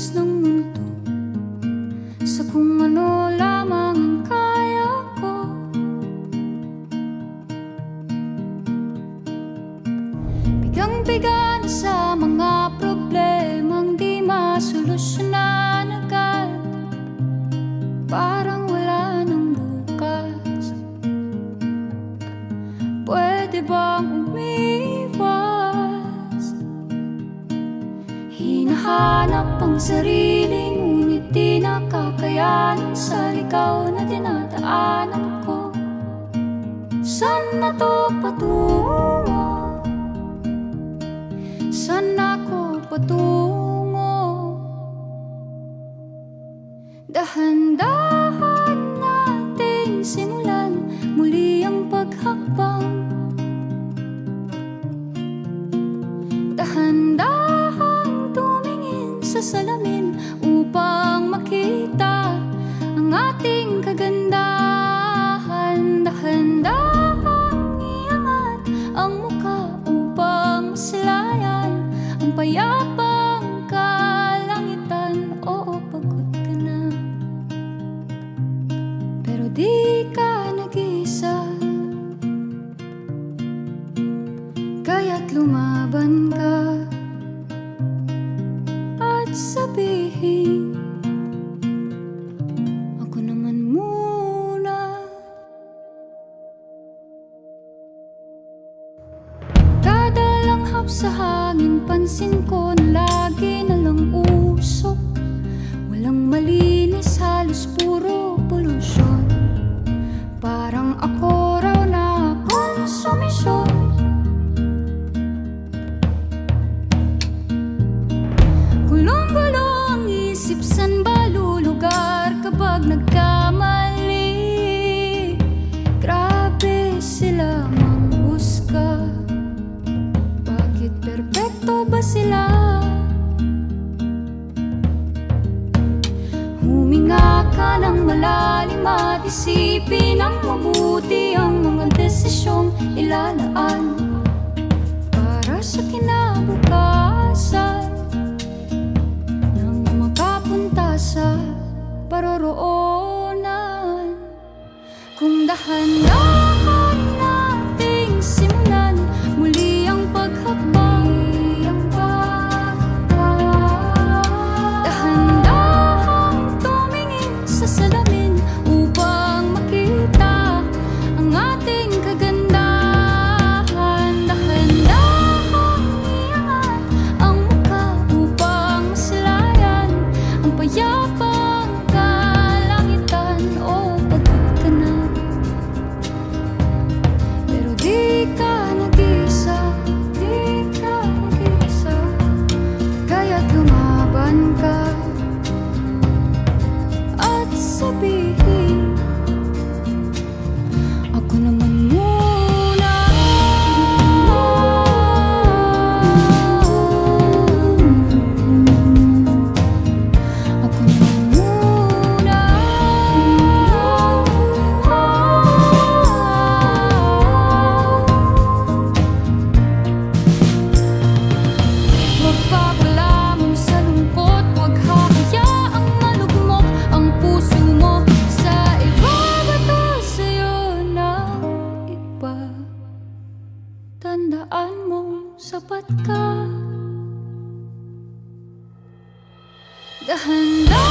kilos ng mundo sa kung ano lamang ang kaya ko. Bigang-biga na sa mga problemang di masolusyonan agad, parang wala nang bukas. Pwede bang umiwas? Hinahanap ang sarili, ngunit di nakakayanan sa ligaw na dinadaanan ko. Saan na to patungo? Saan ako patungo? Dahan-dahan nating simulan muli ang paghakbang. Dahan-dahang tumingin sa salamin upang makita ang ating kagandahan. Dahan-dahang iangat ang mukha upang masilayan ang payapang kalangitan. Oo, pagod ka na, pero di ka nag-iisa. Kaya't lumaban ka at sabihin, ako naman muna. Kada langhap sa hangin, pansin ko na lagi na lang usok. Walang malinis, halos puro polusyon. Parang ako raw na konsumisyon. Gulong-gulo ang isip, san ba lulugar kapag nagkamali? Grabe sila manghusga, bakit perpekto ba sila? Huminga ka ng malalim at isipin ang mabuti ang mga desisyong ilalaan para sa kinabukasan, nang makapunta sa paroroonan. Kung dahan-dahan nating simulan muli ang paghakbang. Dahan-dahang tumingin sa salamin upang makita ang ating kagandahan. Dahan-dahang iangat ang mukha upang masilayan ang payapang kalangitan. Oh, pagod ka na, pero di ka nag-iisa. Di ka nag-iisa. Kaya't lumaban ka at sabihin, ako naman muna. Ako naman muna. Huwag papalamon sa lungkot, huwag hahayaang malugmok ang puso mo sa iba. Bato sa'yo ng iba. Tandaan mong sapat ka. Dahan-dahan